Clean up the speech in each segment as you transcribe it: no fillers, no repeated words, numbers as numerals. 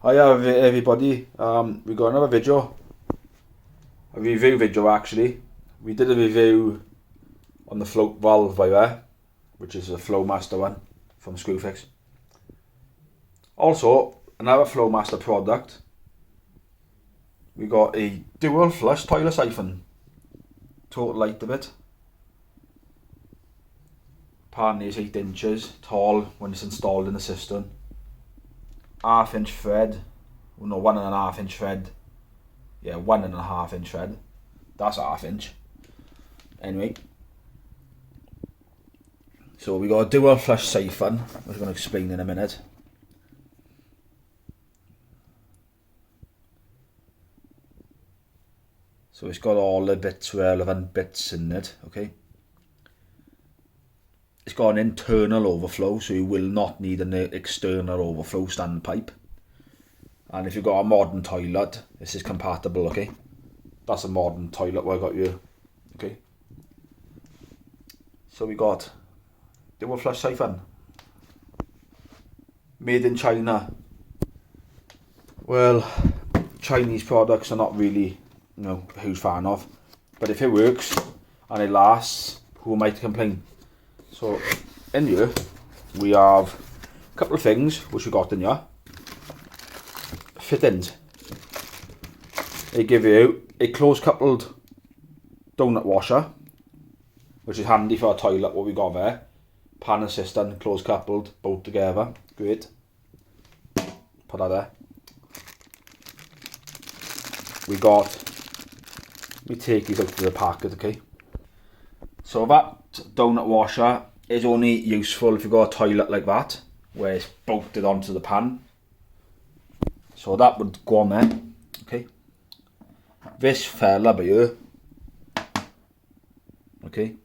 Hiya everybody, we got another video, a review video actually. We did a review on the float valve by there, which is a Flomasta one from Screwfix. Also, another Flomasta product, we got a dual flush toilet siphon, total height of it. Apparently it's 8 inches tall when it's installed in the cistern. 1/2 inch thread, well no, 1.5 inch thread, yeah, 1.5 inch thread, that's 1/2 inch. Anyway, so we got a dual flush syphon, which I'm going to explain in a minute. So it's got all the relevant bits in it, okay. It's got an internal overflow, so you will not need an external overflow standpipe. And if you've got a modern toilet, this is compatible, okay? That's a modern toilet what I got here, okay? So we got dual flush siphon, made in China. Well, Chinese products are not really, you know, a huge fan of. But if it works and it lasts, who am I to complain? So in here we have a couple of things which we got in here. Fittings. They give you a close coupled donut washer, which is handy for a toilet, what we got there. Pan and cistern, close coupled, both together. Great. Put that there. We got, let me take these out to the packet, okay? So that donut washer is only useful if you've got a toilet like that, where it's bolted onto the pan. So that would go on there, okay? This fella by here, okay?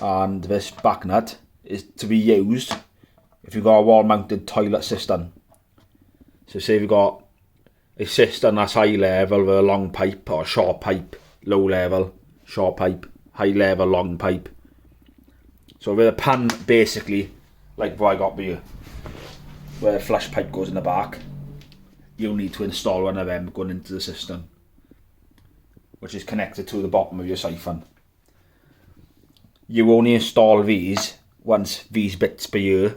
And this back nut is to be used if you've got a wall mounted toilet cistern. So say you've got a cistern that's high level with a long pipe, or a short pipe, low level, short pipe, high level, long pipe. So with a pan basically like what I got here, where the flush pipe goes in the back, you'll need to install one of them going into the cistern, which is connected to the bottom of your siphon. You only install these once these bits per year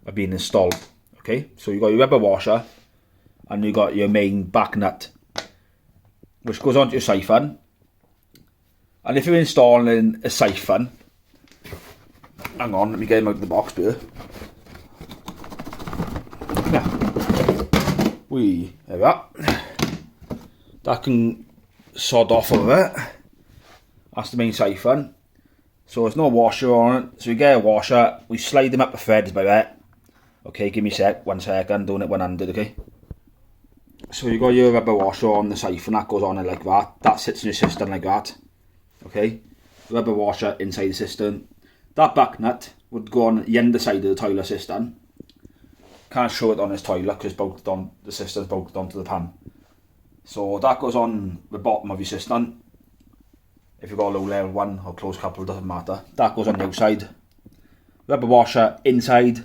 have been installed, okay? So you've got your rubber washer and you've got your main back nut, which goes onto your siphon. And if you're installing a siphon, hang on, let me get him out of the box here. Yeah. There we are. That can sod off of it. That's the main siphon. So there's no washer on it. So we get a washer, we slide them up the threads by that. Okay, give me a sec, 1 second, doing it one-handed, okay? So you got your rubber washer on the siphon, that goes on it like that. That sits in your cistern like that. Okay, rubber washer inside the cistern. That back nut would go on the underside of the toilet cistern. Can't show it on this toilet because it's bolted on, the cistern's bolted onto the pan. So that goes on the bottom of your cistern. If you've got a low level one or close couple, doesn't matter. That goes on the outside. Rubber washer inside.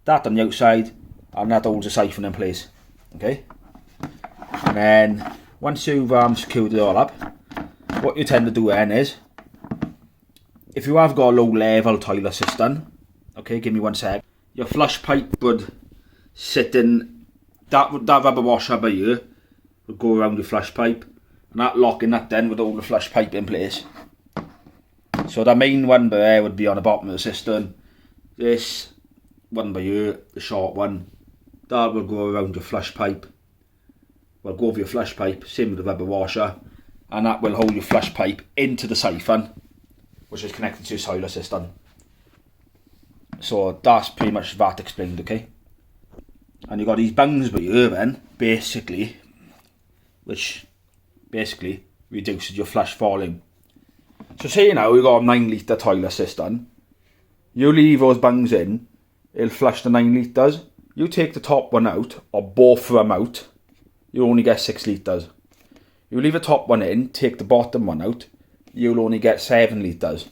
That on the outside, and that holds the siphon in place. Okay. And then once you've secured it all up, what you tend to do then is, if you have got a low level toilet cistern, okay, give me 1 sec. Your flush pipe would sit in that rubber washer by here, would go around your flush pipe, and that locking nut then would hold the flush pipe in place. So the main one by there would be on the bottom of the cistern. This one by here, the short one, that will go around your flush pipe. Will go over your flush pipe, same with the rubber washer, and that will hold your flush pipe into the siphon, which is connected to your toilet cistern. So that's pretty much that explained, okay? And you've got these bungs by here then, basically, which basically reduces your flush volume. So say now you've got a 9 litre toilet cistern, you leave those bungs in, it'll flush the 9 litres. You take the top one out, or both of them out, you only get 6 litres. You leave the top one in, take the bottom one out, you'll only get 7 litres.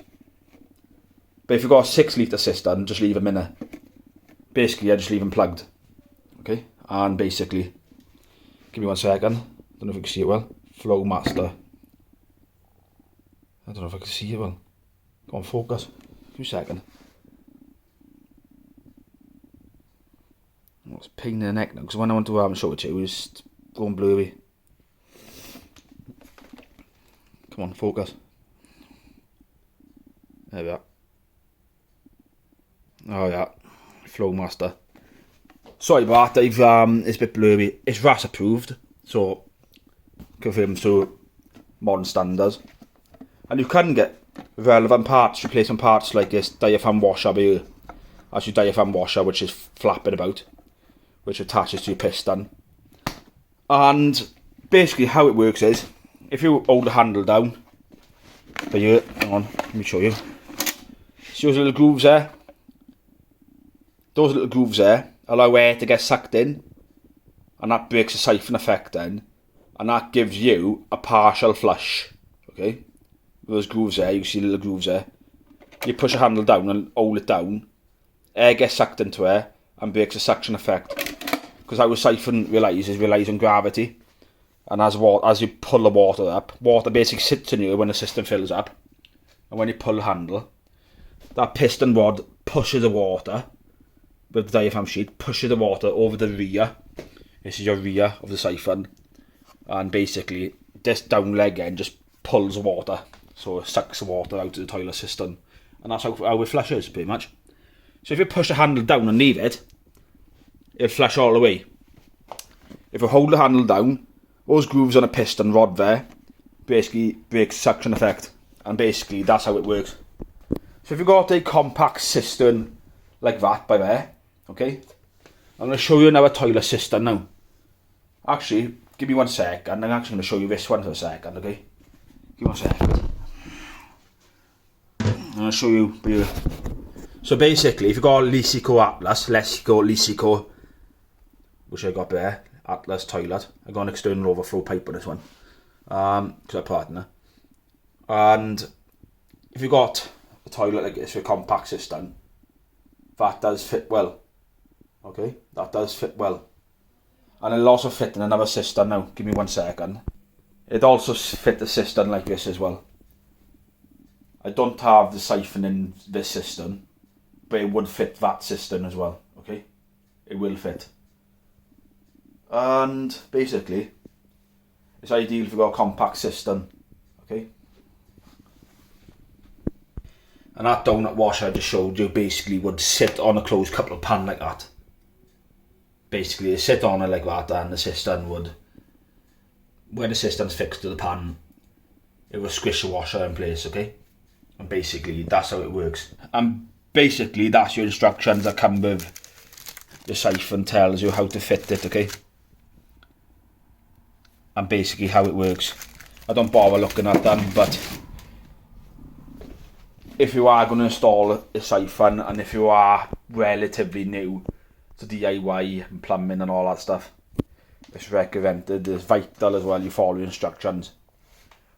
But if you've got a 6 litre cistern, just leave them in there. Basically, I just leave them plugged. Okay, and basically Give me 1 second. Don't know if you can see it well. Flomasta. I don't know if I can see it well. Go on, focus. Give me a second. Oh, it's a pain in the neck now, because when I want to show it to you, it's going blurry. Come on, focus. There we are. Oh yeah, Flowmaster. Sorry about that, it's a bit blurry. It's RAS approved, so confirmed to modern standards. And you can get relevant parts, replacement parts like this diaphragm washer here. That's your diaphragm washer, which is flapping about, which attaches to your piston. And basically how it works is, if you hold the handle down, but here, hang on, let me show you. See those little grooves there? Those little grooves there allow air to get sucked in, and that breaks the siphon effect then, and that gives you a partial flush. Okay, those grooves there, you see little grooves there. You push the handle down and hold it down, air gets sucked into air and breaks the suction effect. Because how a siphon relies on gravity, and as you pull the water up, water basically sits in you when the system fills up, and when you pull the handle, that piston rod pushes the water with the diaphragm sheet, pushes the water over the rear. This is your rear of the siphon, and basically this down leg end just pulls the water, so it sucks the water out of the toilet system, and that's how it flushes pretty much. So if you push the handle down and leave it, it'll flush all the way. If you hold the handle down, those grooves on a piston rod there basically breaks suction effect, and basically that's how it works. So if you've got a compact cistern like that by there, okay, I'm going to show you another toilet cistern now. Actually, give me 1 sec, and I'm actually going to show you this one for a second, okay? Give me 1 second. I'm going to show you. So basically, if you've got a Lesico, which I got there, Atlas toilet, I got an external overflow pipe on this one, because I partner. And if you've got a toilet like this with a compact cistern, that does fit well. Okay, that does fit well. And it'll also fit in another cistern now. Give me 1 second. It also fit the cistern like this as well. I don't have the siphon in this cistern, but it would fit that cistern as well. Okay, it will fit. And basically, it's ideal if you've got a compact cistern. Okay. And that donut washer I just showed you basically would sit on a closed couple pan like that. Basically, it sit on it like that, and the cistern would, when the cistern's fixed to the pan, it will squish the washer in place, okay? And basically, that's how it works. And basically, that's your instructions that come with the siphon, tells you how to fit it, okay? And basically how it works. I don't bother looking at them, but if you are going to install a syphon, and if you are relatively new to DIY and plumbing and all that stuff, it's recommended, it's vital as well you follow the instructions.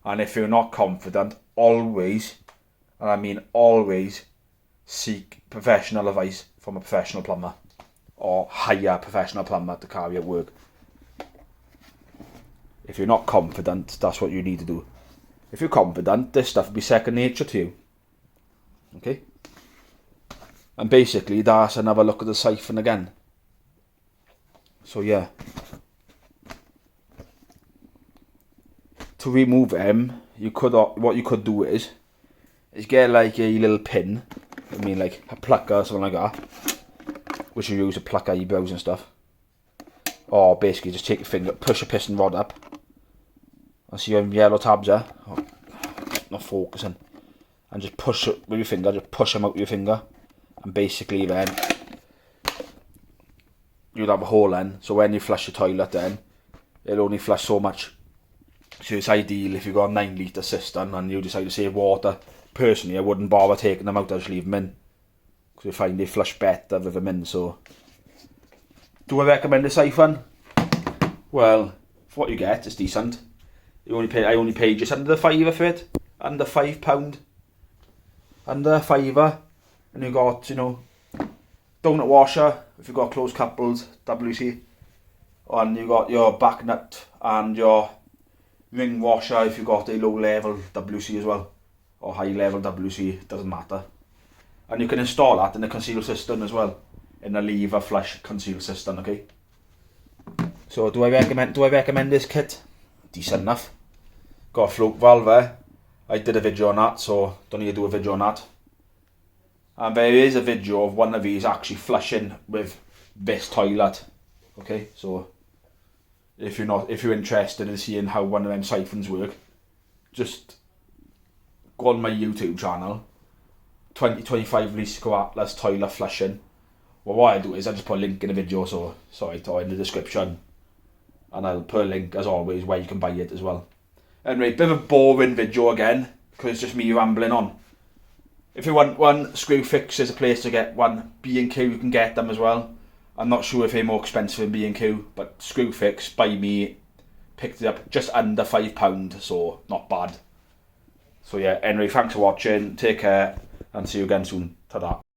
And if you're not confident, always, and I mean always, seek professional advice from a professional plumber, or hire a professional plumber to carry out work. If you're not confident, that's what you need to do. If you're confident, this stuff will be second nature to you. Okay, and basically that's another look at the siphon again. So yeah, to remove them, what you could do is get like a little pin, I mean like a plucker or something like that, which you use to pluck eyebrows and stuff. Or basically just take your finger, push a piston rod up. I see your yellow tabs there. Oh, not focusing. And just push it with your finger, just push them out with your finger. And basically then, you'll have a hole in. So when you flush your toilet then, it'll only flush so much. So it's ideal if you've got a 9 litre cistern and you decide to save water. Personally, I wouldn't bother taking them out, I'd just leave them in. Because I find they flush better with them in, so. Do I recommend a siphon? Well, for what you get, it's decent. I only paid just under £5 for it. Under £5. Under £5. And you got, donut washer, if you've got closed couples, WC. And you got your back nut and your ring washer if you got a low level WC as well, or high level WC, doesn't matter. And you can install that in the conceal cistern as well, in the lever flush conceal cistern. Okay. So do I recommend this kit? Decent enough. Got a float valve there. I did a video on that, so don't need to do a video on that. And there is a video of one of these actually flushing with this toilet. Okay, so if you're interested in seeing how one of them siphons work, just go on my YouTube channel, 2025 Lisco Atlas toilet flushing. Well, what I do is I just put a link in the video, so sorry, or in the description, and I'll put a link as always where you can buy it as well. Anyway, bit of a boring video again because it's just me rambling on. If you want one, Screwfix is a place to get one. B&Q, you can get them as well. I'm not sure if they're more expensive than B&Q, but Screwfix by me picked it up just under £5, so not bad. So yeah, anyway, thanks for watching, take care, and see you again soon. Ta-da.